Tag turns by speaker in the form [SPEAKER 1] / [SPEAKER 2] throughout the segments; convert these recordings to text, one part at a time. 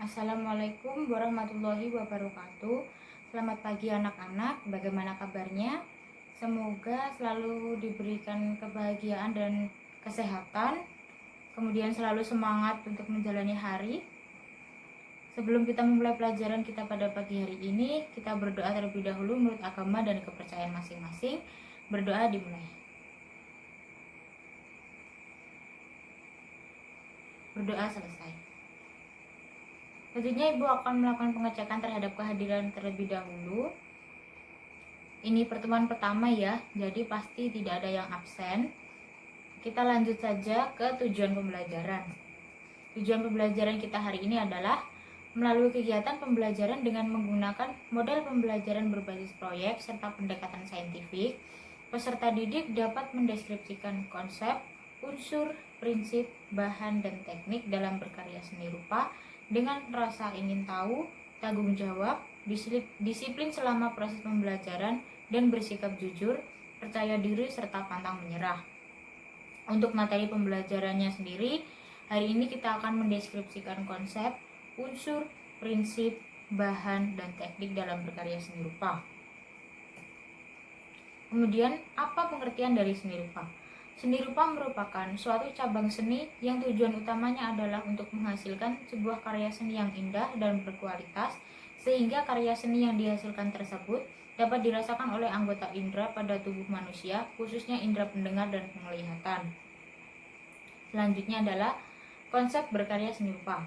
[SPEAKER 1] Assalamualaikum warahmatullahi wabarakatuh. Selamat pagi anak-anak, bagaimana kabarnya? Semoga selalu diberikan kebahagiaan dan kesehatan, kemudian selalu semangat untuk menjalani hari. Sebelum kita memulai pelajaran kita pada pagi hari ini, kita berdoa terlebih dahulu menurut agama dan kepercayaan masing-masing. Berdoa dimulai. Berdoa selesai. Tentunya Ibu akan melakukan pengecekan terhadap kehadiran terlebih dahulu. Ini pertemuan pertama ya, jadi pasti tidak ada yang absen. Kita lanjut saja ke tujuan pembelajaran. Tujuan pembelajaran kita hari ini adalah melalui kegiatan pembelajaran dengan menggunakan model pembelajaran berbasis proyek serta pendekatan saintifik, peserta didik dapat mendeskripsikan konsep, unsur, prinsip, bahan, dan teknik dalam berkarya seni rupa dengan rasa ingin tahu, tanggung jawab, disiplin selama proses pembelajaran, dan bersikap jujur, percaya diri, serta pantang menyerah. Untuk materi pembelajarannya sendiri, hari ini kita akan mendeskripsikan konsep, unsur, prinsip, bahan, dan teknik dalam berkarya seni rupa. Kemudian, apa pengertian dari seni rupa? Seni rupa merupakan suatu cabang seni yang tujuan utamanya adalah untuk menghasilkan sebuah karya seni yang indah dan berkualitas, sehingga karya seni yang dihasilkan tersebut dapat dirasakan oleh anggota indera pada tubuh manusia, khususnya indera pendengar dan penglihatan. Selanjutnya adalah konsep berkarya seni rupa.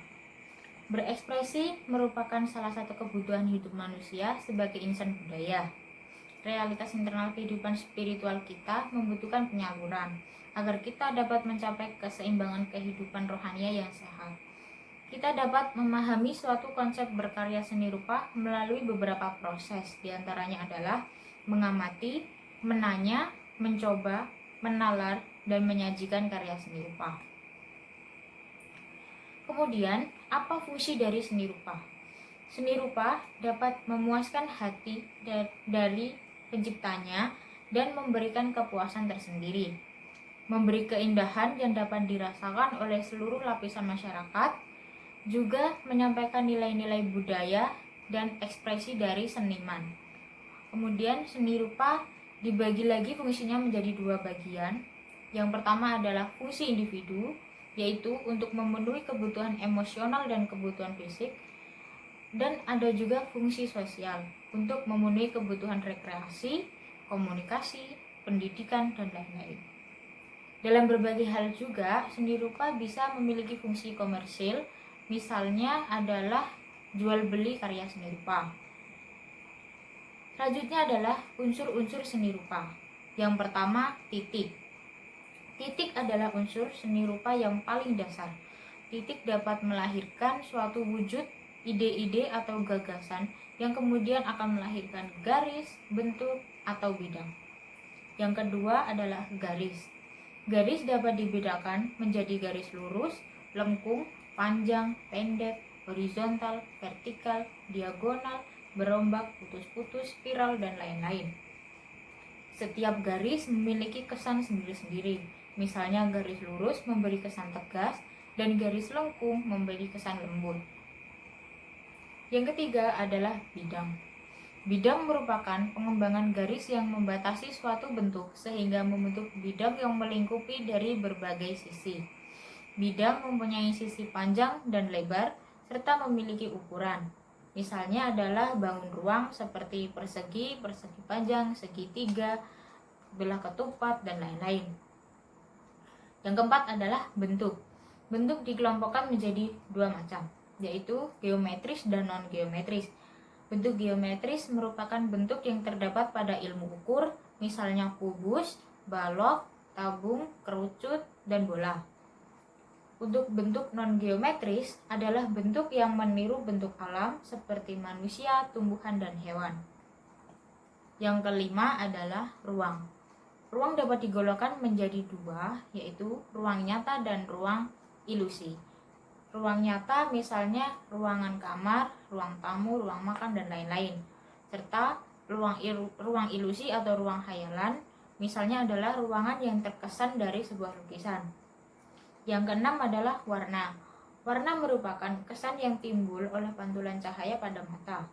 [SPEAKER 1] Berekspresi merupakan salah satu kebutuhan hidup manusia sebagai insan budaya. Realitas internal kehidupan spiritual kita membutuhkan penyaluran agar kita dapat mencapai keseimbangan kehidupan rohania yang sehat. Kita dapat memahami suatu konsep berkarya seni rupa melalui beberapa proses, diantaranya adalah mengamati, menanya, mencoba, menalar, dan menyajikan karya seni rupa. Kemudian, apa fungsi dari seni rupa? Seni rupa dapat memuaskan hati dari penciptanya dan memberikan kepuasan tersendiri, memberi keindahan yang dapat dirasakan oleh seluruh lapisan masyarakat, juga menyampaikan nilai-nilai budaya dan ekspresi dari seniman. Kemudian seni rupa dibagi lagi fungsinya menjadi dua bagian. Yang pertama adalah fungsi individu, yaitu untuk memenuhi kebutuhan emosional dan kebutuhan fisik. Dan ada juga fungsi sosial untuk memenuhi kebutuhan rekreasi, komunikasi, pendidikan, dan lain-lain. Dalam berbagai hal juga, seni rupa bisa memiliki fungsi komersil, misalnya adalah jual beli karya seni rupa. Selanjutnya adalah unsur-unsur seni rupa. Yang pertama, titik. Titik adalah unsur seni rupa yang paling dasar. Titik dapat melahirkan suatu wujud, ide-ide atau gagasan yang kemudian akan melahirkan garis, bentuk, atau bidang. Yang kedua adalah garis. Garis dapat dibedakan menjadi garis lurus, lengkung, panjang, pendek, horizontal, vertikal, diagonal, berombak, putus-putus, spiral, dan lain-lain. Setiap garis memiliki kesan sendiri-sendiri. Misalnya garis lurus memberi kesan tegas dan garis lengkung memberi kesan lembut. Yang ketiga adalah bidang. Bidang merupakan pengembangan garis yang membatasi suatu bentuk sehingga membentuk bidang yang melingkupi dari berbagai sisi. Bidang mempunyai sisi panjang dan lebar serta memiliki ukuran. Misalnya adalah bangun ruang seperti persegi, persegi panjang, segitiga, belah ketupat, dan lain-lain. Yang keempat adalah bentuk. Bentuk dikelompokkan menjadi dua macam, yaitu geometris dan non-geometris. Bentuk geometris merupakan bentuk yang terdapat pada ilmu ukur, misalnya kubus, balok, tabung, kerucut, dan bola. Untuk bentuk non-geometris adalah bentuk yang meniru bentuk alam seperti manusia, tumbuhan, dan hewan. Yang kelima adalah ruang. Ruang dapat digolongkan menjadi dua, yaitu ruang nyata dan ruang ilusi. Ruang nyata misalnya ruangan kamar, ruang tamu, ruang makan, dan lain-lain. Serta ruang ilusi atau ruang khayalan misalnya adalah ruangan yang terkesan dari sebuah lukisan. Yang keenam adalah warna. Warna merupakan kesan yang timbul oleh pantulan cahaya pada mata.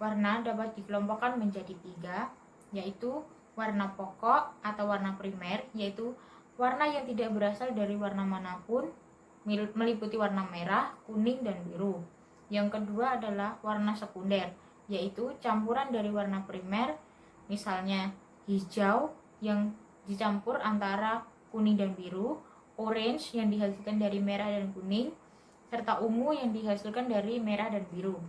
[SPEAKER 1] Warna dapat dikelompokkan menjadi 3, yaitu warna pokok atau warna primer, yaitu warna yang tidak berasal dari warna manapun, meliputi warna merah, kuning, dan biru. Yang kedua adalah warna sekunder, yaitu campuran dari warna primer, misalnya hijau yang dicampur antara kuning dan biru, orange yang dihasilkan dari merah dan kuning, serta ungu yang dihasilkan dari merah dan biru.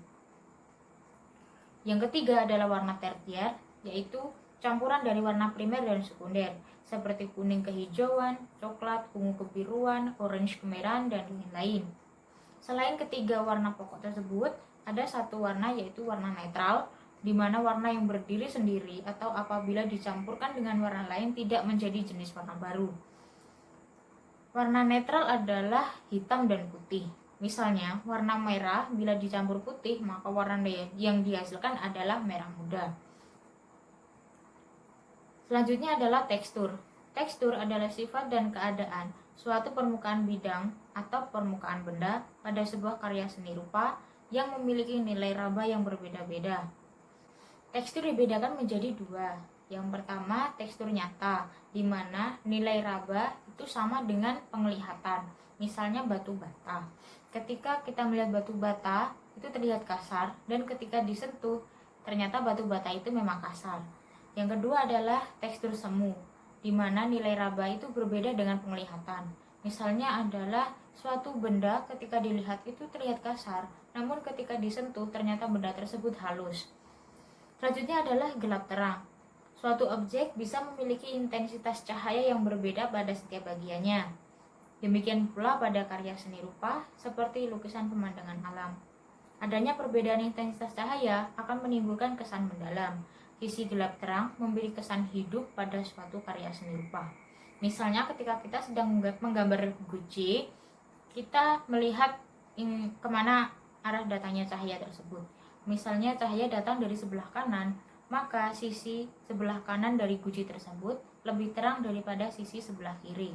[SPEAKER 1] Yang ketiga adalah warna tersier, yaitu campuran dari warna primer dan sekunder, seperti kuning kehijauan, coklat, ungu kebiruan, orange kemerahan, dan lain-lain. Selain ketiga warna pokok tersebut, ada satu warna yaitu warna netral, di mana warna yang berdiri sendiri atau apabila dicampurkan dengan warna lain tidak menjadi jenis warna baru. Warna netral adalah hitam dan putih. Misalnya, warna merah bila dicampur putih, maka warna yang dihasilkan adalah merah muda. Selanjutnya adalah tekstur. Tekstur adalah sifat dan keadaan suatu permukaan bidang atau permukaan benda pada sebuah karya seni rupa yang memiliki nilai raba yang berbeda-beda. Tekstur dibedakan menjadi 2. Yang pertama, tekstur nyata, di mana nilai raba itu sama dengan penglihatan. Misalnya batu bata. Ketika kita melihat batu bata, itu terlihat kasar, dan ketika disentuh, ternyata batu bata itu memang kasar. Yang kedua adalah tekstur semu, di mana nilai raba itu berbeda dengan penglihatan. Misalnya adalah suatu benda ketika dilihat itu terlihat kasar, namun ketika disentuh ternyata benda tersebut halus. Selanjutnya adalah gelap terang. Suatu objek bisa memiliki intensitas cahaya yang berbeda pada setiap bagiannya. Demikian pula pada karya seni rupa seperti lukisan pemandangan alam. Adanya perbedaan intensitas cahaya akan menimbulkan kesan mendalam. Sisi gelap terang memberi kesan hidup pada suatu karya seni rupa. Misalnya ketika kita sedang menggambar Gucci, kita melihat kemana arah datangnya cahaya tersebut. Misalnya cahaya datang dari sebelah kanan, maka sisi sebelah kanan dari guci tersebut lebih terang daripada sisi sebelah kiri.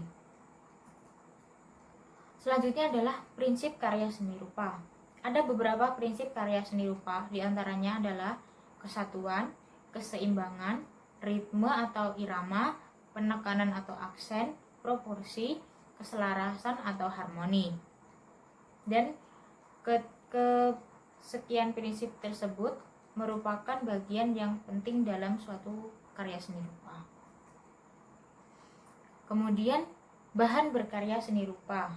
[SPEAKER 1] Selanjutnya adalah prinsip karya seni rupa. Ada beberapa prinsip karya seni rupa, diantaranya adalah kesatuan, keseimbangan, ritme atau irama, penekanan atau aksen, proporsi, keselarasan atau harmoni. Dan sekian prinsip tersebut merupakan bagian yang penting dalam suatu karya seni rupa. Kemudian, bahan berkarya seni rupa.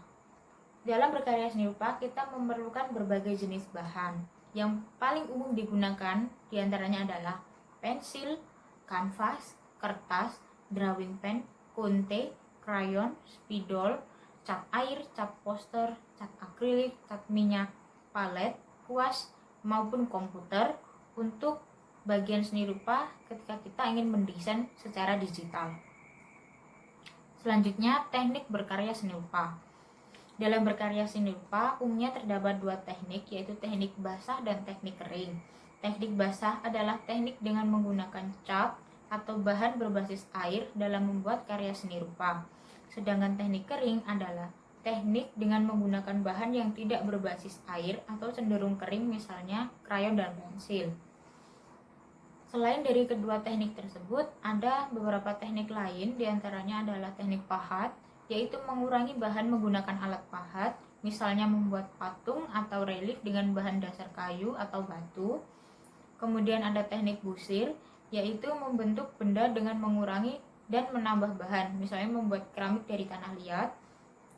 [SPEAKER 1] Dalam berkarya seni rupa, kita memerlukan berbagai jenis bahan. Yang paling umum digunakan diantaranya adalah pensil, kanvas, kertas, drawing pen, kunte, krayon, spidol, cat air, cat poster, cat akrilik, cat minyak, palet, kuas, maupun komputer untuk bagian seni rupa ketika kita ingin mendesain secara digital. Selanjutnya, teknik berkarya seni rupa. Dalam berkarya seni rupa, umumnya terdapat 2 teknik, yaitu teknik basah dan teknik kering. Teknik basah adalah teknik dengan menggunakan cat atau bahan berbasis air dalam membuat karya seni rupa. Sedangkan teknik kering adalah teknik dengan menggunakan bahan yang tidak berbasis air atau cenderung kering, misalnya krayon dan pensil. Selain dari kedua teknik tersebut, ada beberapa teknik lain, diantaranya adalah teknik pahat, yaitu mengurangi bahan menggunakan alat pahat, misalnya membuat patung atau relief dengan bahan dasar kayu atau batu. Kemudian ada teknik busir, yaitu membentuk benda dengan mengurangi dan menambah bahan, misalnya membuat keramik dari tanah liat.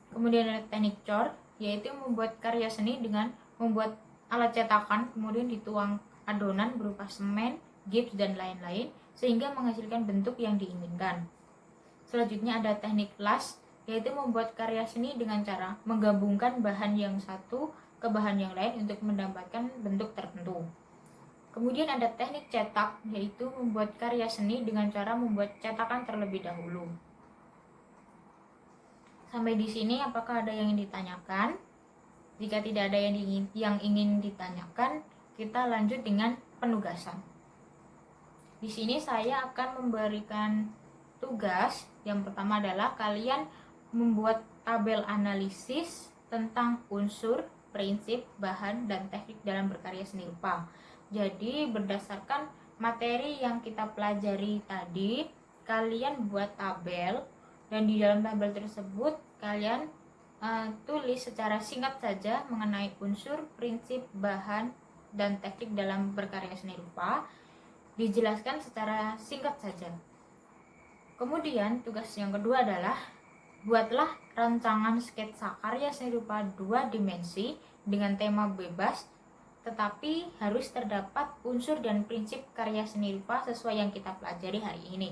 [SPEAKER 1] Kemudian ada teknik cor, yaitu membuat karya seni dengan membuat alat cetakan, kemudian dituang adonan berupa semen, gips, dan lain-lain, sehingga menghasilkan bentuk yang diinginkan. Selanjutnya ada teknik las, yaitu membuat karya seni dengan cara menggabungkan bahan yang satu ke bahan yang lain untuk mendapatkan bentuk tertentu. Kemudian ada teknik cetak, yaitu membuat karya seni dengan cara membuat cetakan terlebih dahulu. Sampai di sini apakah ada yang ingin ditanyakan? Jika tidak ada yang ingin ditanyakan, kita lanjut dengan penugasan. Di sini saya akan memberikan tugas. Yang pertama adalah kalian membuat tabel analisis tentang unsur, prinsip, bahan, dan teknik dalam berkarya seni rupa. Jadi berdasarkan materi yang kita pelajari tadi, kalian buat tabel, dan di dalam tabel tersebut kalian tulis secara singkat saja mengenai unsur, prinsip, bahan, dan teknik dalam berkarya seni rupa. Dijelaskan secara singkat saja. Kemudian tugas yang kedua adalah buatlah rancangan sketsa karya seni rupa 2 dimensi dengan tema bebas, tetapi harus terdapat unsur dan prinsip karya seni rupa sesuai yang kita pelajari hari ini.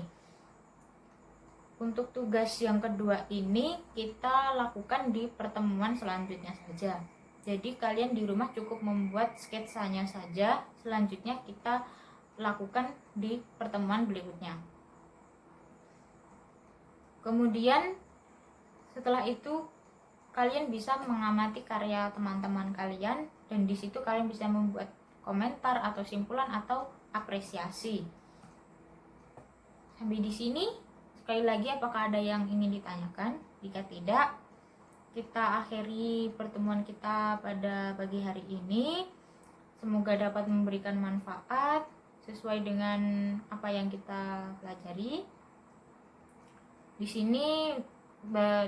[SPEAKER 1] Untuk tugas yang kedua ini kita lakukan di pertemuan selanjutnya saja. Jadi kalian di rumah cukup membuat sketsanya saja, selanjutnya kita lakukan di pertemuan berikutnya. Kemudian setelah itu kalian bisa mengamati karya teman-teman kalian, dan di situ kalian bisa membuat komentar atau simpulan atau apresiasi. Sampai di sini, sekali lagi apakah ada yang ingin ditanyakan? Jika tidak, kita akhiri pertemuan kita pada pagi hari ini. Semoga dapat memberikan manfaat sesuai dengan apa yang kita pelajari. Di sini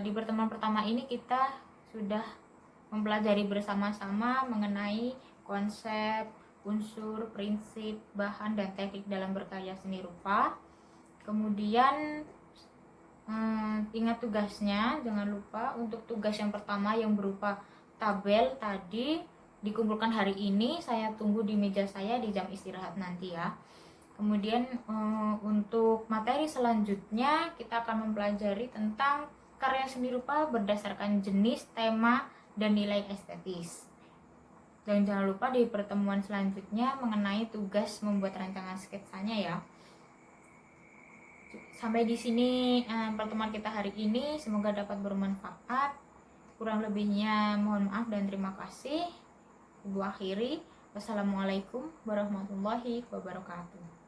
[SPEAKER 1] di pertemuan pertama ini kita sudah mempelajari bersama-sama mengenai konsep, unsur, prinsip, bahan, dan teknik dalam berkarya seni rupa. Kemudian ingat tugasnya, jangan lupa untuk tugas yang pertama yang berupa tabel tadi dikumpulkan hari ini, saya tunggu di meja saya di jam istirahat nanti ya. Kemudian untuk materi selanjutnya kita akan mempelajari tentang karya seni rupa berdasarkan jenis, tema, dan nilai estetis. Dan jangan lupa di pertemuan selanjutnya mengenai tugas membuat rancangan sketsanya ya. Sampai di sini pertemuan kita hari ini, semoga dapat bermanfaat. Kurang lebihnya mohon maaf dan terima kasih. Ibu akhiri. Wassalamualaikum warahmatullahi wabarakatuh.